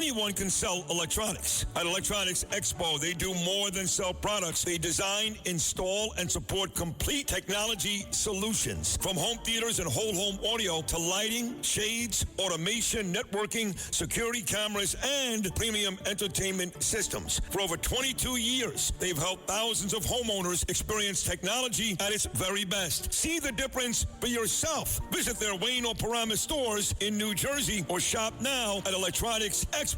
Anyone can sell electronics. At Electronics Expo, they do more than sell products. They design, install, and support complete technology solutions. From home theaters and whole home audio to lighting, shades, automation, networking, security cameras, and premium entertainment systems. For over 22 years, they've helped thousands of homeowners experience technology at its very best. See the difference for yourself. Visit their Wayne or Paramus stores in New Jersey or shop now at electronicsexpo.com.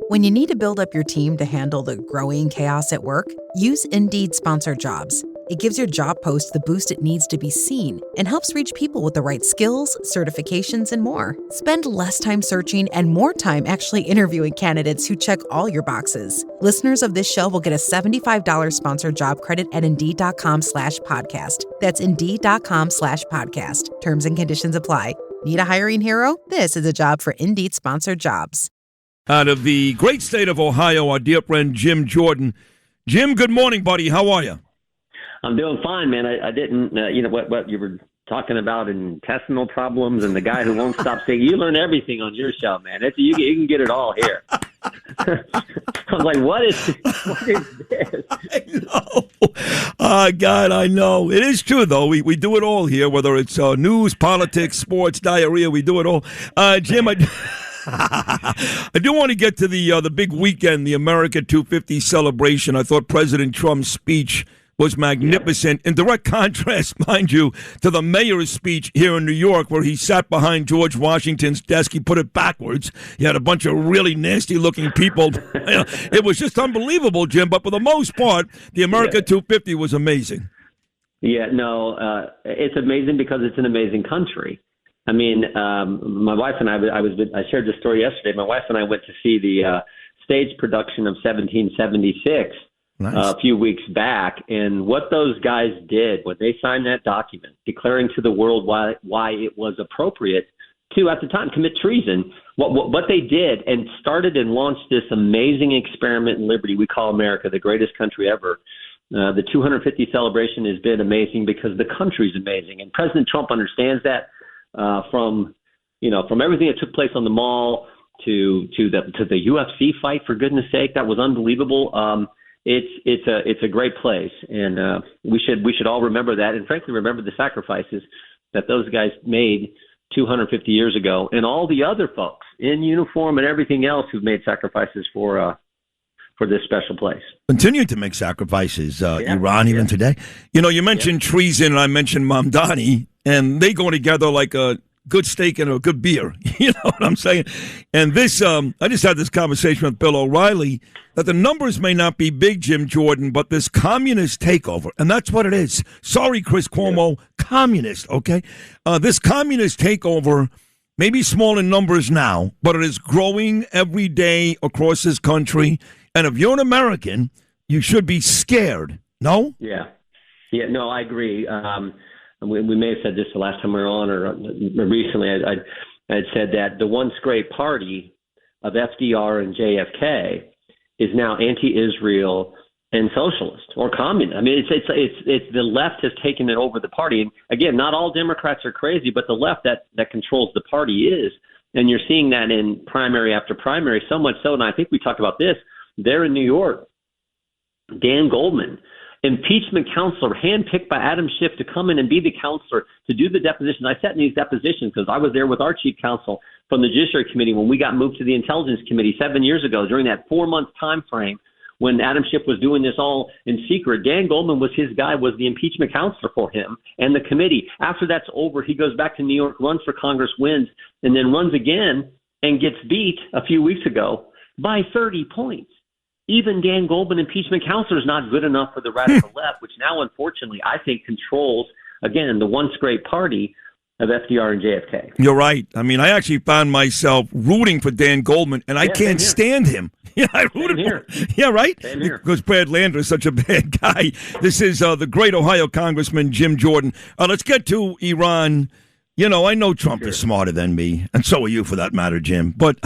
When you need to build up your team to handle the growing chaos at work, use Indeed Sponsored Jobs. It gives your job post the boost it needs to be seen and helps reach people with the right skills, certifications, and more. Spend less time searching and more time actually interviewing candidates who check all your boxes. Listeners of this show will get a $75 sponsored job credit at Indeed.com/podcast. That's Indeed.com/podcast. Terms and conditions apply. Need a hiring hero? This is a job for Indeed Sponsored Jobs. Out of the great state of Ohio, our dear friend Jim Jordan. Jim, good morning, buddy. How are you? I'm doing fine, man. I didn't, what you were talking about intestinal problems and the guy who won't stop saying, you learn everything on your show, man. You can get it all here. I was like, what is this? I know. God, I know. It is true, though. We do it all here, whether it's news, politics, sports, diarrhea. We do it all. Jim, I do want to get to the big weekend, the America 250 celebration. I thought President Trump's speech was magnificent, in direct contrast, mind you, to the mayor's speech here in New York, where he sat behind George Washington's desk. He put it backwards. He had a bunch of really nasty-looking people. It was just unbelievable, Jim. But for the most part, the America 250 was amazing. Yeah, no, it's amazing because it's an amazing country. I mean, my wife and I shared this story yesterday. My wife and I went to see the stage production of 1776. Nice. A few weeks back, and what those guys did when they signed that document declaring to the world why it was appropriate to, at the time, commit treason, what they did and started and launched this amazing experiment in liberty we call America, the greatest country ever. The 250 celebration has been amazing because the country's amazing, and President Trump understands that. From everything that took place on the Mall to the UFC fight, for goodness sake, that was unbelievable. It's a great place, and we should all remember that, and frankly remember the sacrifices that those guys made 250 years ago, and all the other folks in uniform and everything else who've made sacrifices for this special place. Continue to make sacrifices, Iran even today. You mentioned treason, and I mentioned Mamdani, and they go together like a good steak and a good beer. You know what I'm saying? And this, I just had this conversation with Bill O'Reilly, that the numbers may not be big, Jim Jordan, but this communist takeover, and that's what it is. Sorry, Chris Cuomo, communist, okay? This communist takeover may be small in numbers now, but it is growing every day across this country. And if you're an American, you should be scared, no? Yeah, no, I agree. We may have said this the last time we were on, or recently. I had said that the once great party of FDR and JFK is now anti-Israel and socialist or communist. I mean, it's the left has taken it over the party. And again, not all Democrats are crazy, but the left that controls the party is. And you're seeing that in primary after primary, so much so. And I think we talked about this there in New York. Dan Goldman, impeachment counselor, handpicked by Adam Schiff to come in and be the counselor to do the depositions. I sat in these depositions because I was there with our chief counsel from the Judiciary Committee when we got moved to the Intelligence Committee 7 years ago during that 4-month time frame when Adam Schiff was doing this all in secret. Dan Goldman was his guy, was the impeachment counselor for him and the committee. After that's over, he goes back to New York, runs for Congress, wins, and then runs again and gets beat a few weeks ago by 30 points. Even Dan Goldman, impeachment counselor, is not good enough for the radical left, which now, unfortunately, I think controls, again, the once great party of FDR and JFK. You're right. I mean, I actually found myself rooting for Dan Goldman, and I can't stand him. Yeah, I rooted for him. Yeah, right? Because Brad Lander is such a bad guy. This is the great Ohio Congressman Jim Jordan. Let's get to Iran. I know Trump is smarter than me, and so are you for that matter, Jim. But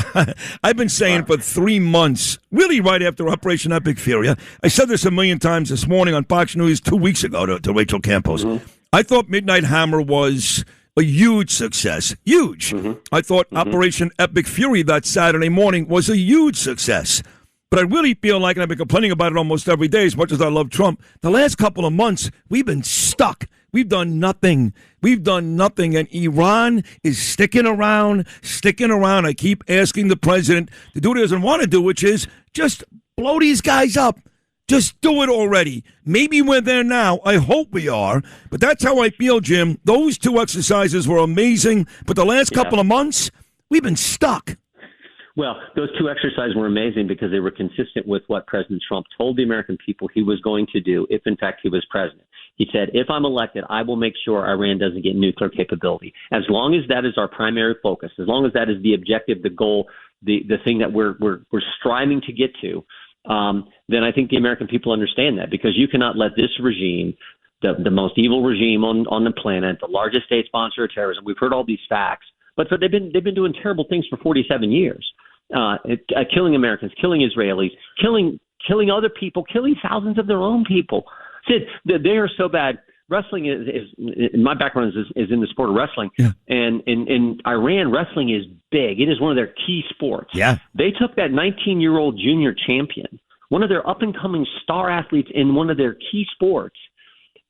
I've been saying for 3 months, really right after Operation Epic Fury, I said this a million times this morning on Fox News 2 weeks ago to Rachel Campos. Mm-hmm. I thought Midnight Hammer was a huge success. Huge. I thought Operation Epic Fury that Saturday morning was a huge success. But I really feel like, and I've been complaining about it almost every day, as much as I love Trump, the last couple of months, we've been stuck. We've done nothing. We've done nothing. And Iran is sticking around. I keep asking the president to do what he doesn't want to do, which is just blow these guys up. Just do it already. Maybe we're there now. I hope we are. But that's how I feel, Jim. Those two exercises were amazing. But the last couple of months, we've been stuck. Well, those two exercises were amazing because they were consistent with what President Trump told the American people he was going to do if, in fact, he was president. He said, if I'm elected, I will make sure Iran doesn't get nuclear capability. As long as that is our primary focus, as long as that is the objective, the goal, the thing that we're striving to get to, then I think the American people understand that, because you cannot let this regime, the most evil regime on the planet, the largest state sponsor of terrorism, we've heard all these facts, but they've been doing terrible things for 47 years. Killing Americans, killing Israelis, killing other people, killing thousands of their own people. Sid, they are so bad. Wrestling is my background is in the sport of wrestling, and in Iran, wrestling is big. It is one of their key sports. Yeah, they took that 19-year-old junior champion, one of their up-and-coming star athletes in one of their key sports,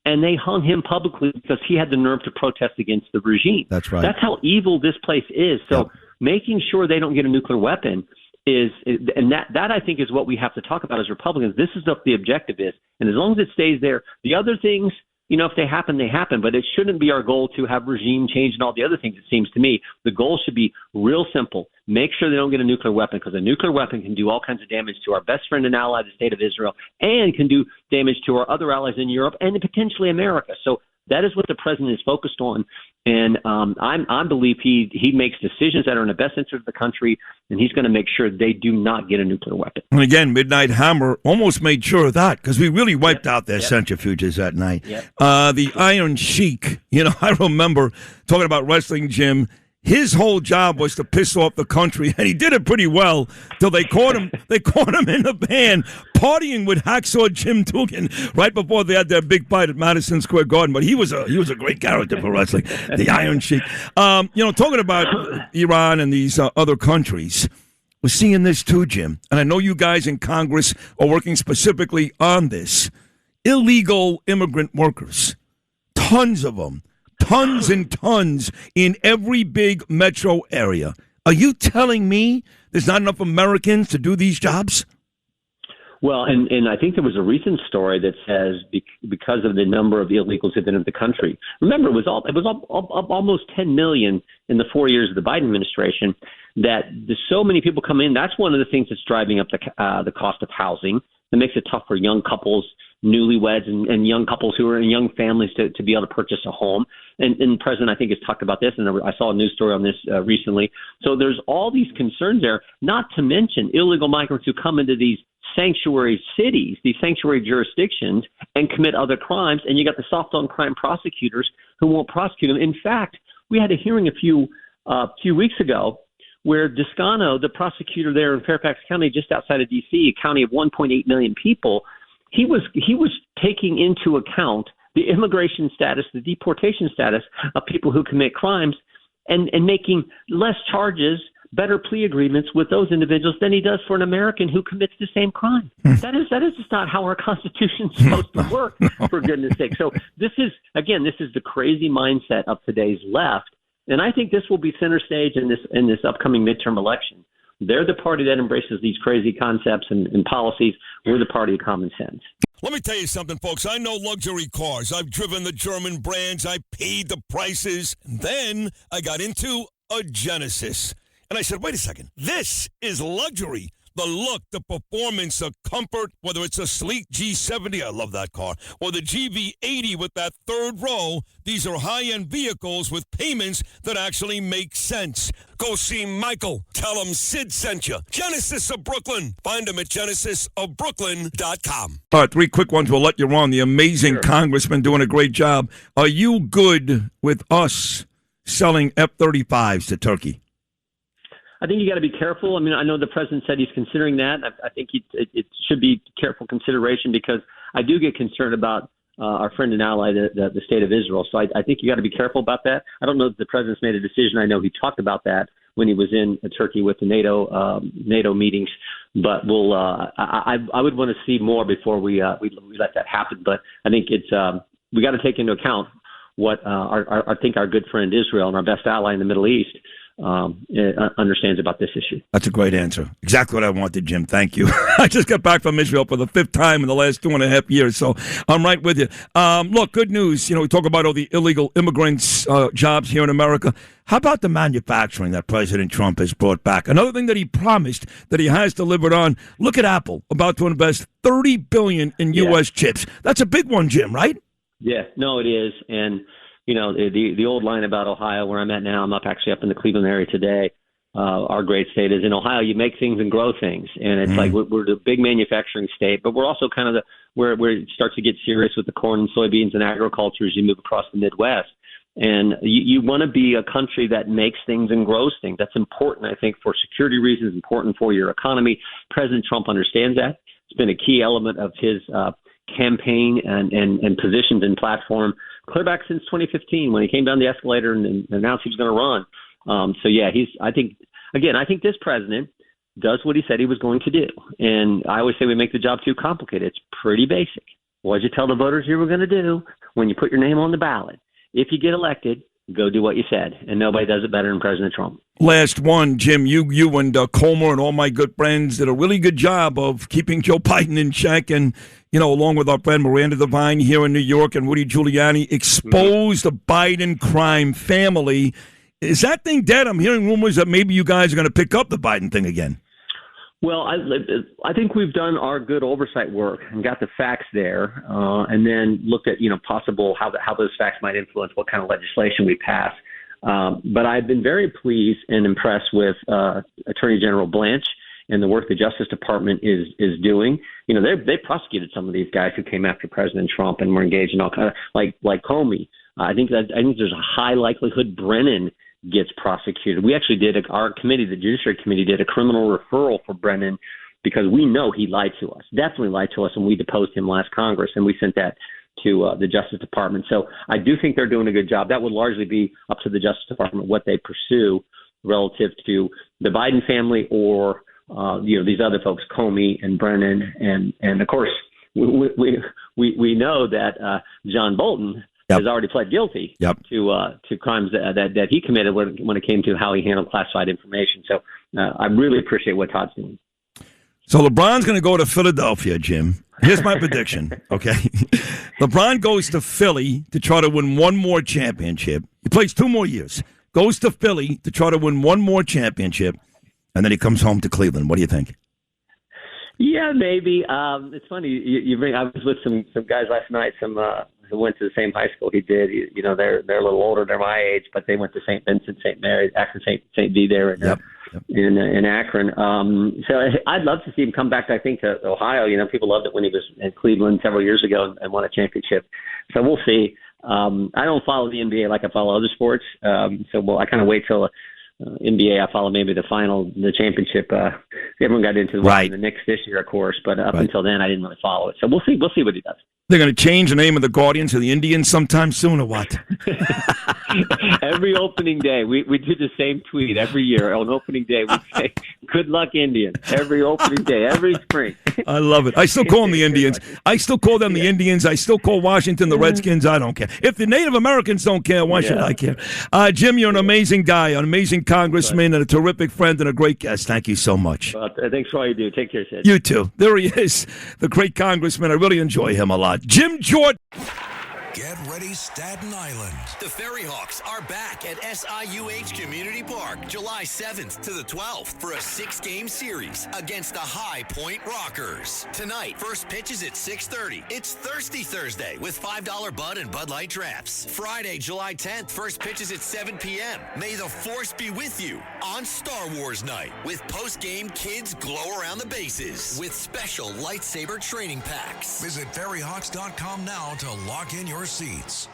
and they hung him publicly because he had the nerve to protest against the regime. That's right. That's how evil this place is. So making sure they don't get a nuclear weapon and that I think is what we have to talk about as Republicans. This is what the objective is. And as long as it stays there, the other things, if they happen, they happen. But it shouldn't be our goal to have regime change and all the other things, it seems to me. The goal should be real simple. Make sure they don't get a nuclear weapon, because a nuclear weapon can do all kinds of damage to our best friend and ally, the state of Israel, and can do damage to our other allies in Europe and potentially America. So that is what the president is focused on. And I believe he makes decisions that are in the best interest of the country, and he's going to make sure they do not get a nuclear weapon. And again, Midnight Hammer almost made sure of that, because we really wiped out their centrifuges that night. The Iron Sheik, I remember talking about wrestling, Jim. His whole job was to piss off the country, and he did it pretty well till they caught him. They caught him in the van partying with Hacksaw Jim Dugan right before they had their big fight at Madison Square Garden. But he was a great character for wrestling, the Iron Sheik. Talking about Iran and these other countries, we're seeing this too, Jim. And I know you guys in Congress are working specifically on this. Illegal immigrant workers, tons of them. Tons and tons in every big metro area. Are you telling me there's not enough Americans to do these jobs? Well, and I think there was a recent story that says because of the number of illegals who've been in the country. Remember, it was almost 10 million in the 4 years of the Biden administration. That there's so many people come in. That's one of the things that's driving up the cost of housing. It makes it tough for young couples, newlyweds, and young couples who are in young families to be able to purchase a home. And the president, I think, has talked about this, and I saw a news story on this recently. So there's all these concerns there, not to mention illegal migrants who come into these sanctuary cities, these sanctuary jurisdictions, and commit other crimes. And you got the soft on crime prosecutors who won't prosecute them. In fact, we had a hearing a few weeks ago where Descano, the prosecutor there in Fairfax County, just outside of D.C., a county of 1.8 million people, he was taking into account the immigration status, the deportation status of people who commit crimes, and making less charges, better plea agreements with those individuals than he does for an American who commits the same crime. That is just not how our Constitution is supposed to work, for goodness sake. So this is the crazy mindset of today's left. And I think this will be center stage in this upcoming midterm election. They're the party that embraces these crazy concepts and policies. We're the party of common sense. Let me tell you something, folks. I know luxury cars. I've driven the German brands. I paid the prices. And then I got into a Genesis. And I said, wait a second. This is luxury. The look, the performance, the comfort, whether it's a sleek G70, I love that car, or the GV80 with that third row, these are high-end vehicles with payments that actually make sense. Go see Michael. Tell him Sid sent you. Genesis of Brooklyn. Find him at genesisofbrooklyn.com. All right, 3 quick ones. We'll let you on. The amazing Congressman doing a great job. Are you good with us selling F-35s to Turkey? I think you got to be careful. I mean, I know the president said he's considering that. I think it should be careful consideration, because I do get concerned about our friend and ally, the state of Israel. So I think you got to be careful about that. I don't know that the president's made a decision. I know he talked about that when he was in Turkey with the NATO meetings. But we'll I would want to see more before we let that happen. But I think it's we got to take into account what I think our good friend Israel and our best ally in the Middle East understands about this issue. That's a great answer. Exactly what I wanted, Jim. Thank you. I just got back from Israel for the 5th time in the last 2.5 years, so I'm right with you. Look, good news. We talk about all the illegal immigrants' jobs here in America. How about the manufacturing that President Trump has brought back? Another thing that he promised that he has delivered on. Look at Apple, about to invest $30 billion in U.S. chips. That's a big one, Jim, right? Yeah, no, it is. And the old line about Ohio, where I'm at now, I'm actually up in the Cleveland area today. Our great state is in Ohio. You make things and grow things, and it's like we're the big manufacturing state, but we're also kind of where it starts to get serious with the corn and soybeans and agriculture as you move across the Midwest. And you want to be a country that makes things and grows things. That's important, I think, for security reasons, important for your economy. President Trump understands that. It's been a key element of his campaign and positions and platform clear back since 2015 when he came down the escalator and announced he was going to run. So yeah, I think this president does what he said he was going to do. And I always say we make the job too complicated. It's pretty basic. What did you tell the voters you were going to do when you put your name on the ballot? If you get elected, go do what you said. And nobody does it better than President Trump. Last one, Jim, you and Comer and all my good friends did a really good job of keeping Joe Biden in check. And, along with our friend Miranda Devine here in New York and Rudy Giuliani, exposed the Biden crime family. Is that thing dead? I'm hearing rumors that maybe you guys are going to pick up the Biden thing again. Well, I think we've done our good oversight work and got the facts there, and then looked at possible how those facts might influence what kind of legislation we pass. But I've been very pleased and impressed with Attorney General Blanche and the work the Justice Department is doing. They prosecuted some of these guys who came after President Trump and were engaged in all kind of like Comey. I think there's a high likelihood Brennan gets prosecuted. We actually our committee, the Judiciary Committee, did a criminal referral for Brennan because we know he lied to us, definitely lied to us when we deposed him last Congress, and we sent that to the Justice Department. So I do think they're doing a good job. That would largely be up to the Justice Department what they pursue relative to the Biden family or these other folks, Comey and Brennan, and of course we know that John Bolton has already pled guilty to crimes that he committed when it came to how he handled classified information. So I really appreciate what Todd's doing. So LeBron's going to go to Philadelphia, Jim. Here's my prediction, okay? LeBron goes to Philly to try to win one more championship. He plays 2 more years. Goes to Philly to try to win one more championship, and then he comes home to Cleveland. What do you think? Yeah, maybe. It's funny. I was with some guys last night, who went to the same high school he did. They're a little older. They're my age, but they went to St. Vincent, St. Mary, Akron, St. V there in Akron. So I'd love to see him come back, I think, to Ohio. People loved it when he was in Cleveland several years ago and won a championship. So we'll see. I don't follow the NBA like I follow other sports. I kind of wait till NBA. I follow maybe the championship. Everyone got into the Knicks this year, of course, but up until then, I didn't really follow it. So we'll see. We'll see what he does. They're going to change the name of the Guardians to the Indians sometime soon, or what? Every opening day, we do the same tweet every year. On opening day, we say, "Good luck, Indians." Every opening day, every spring. I love it. I still call them the Indians. I still call them the Indians. I still call Washington the Redskins. I don't care. If the Native Americans don't care, why should I care? Jim, you're an amazing guy, an amazing congressman, and a terrific friend and a great guest. Thank you so much. Thanks for all you do. Take care, Sid. You too. There he is, the great congressman. I really enjoy him a lot. Jim Jordan. Get ready, Staten Island. The Ferry Hawks are back at SIUH Community Park July 7th to the 12th for a 6-game series against the High Point Rockers. Tonight, first pitch is at 6:30. It's Thirsty Thursday with $5 Bud and Bud Light drafts. Friday, July 10th, first pitch is at 7 p.m. May the Force be with you on Star Wars Night with post-game kids glow around the bases with special lightsaber training packs. Visit ferryhawks.com now to lock in your seats.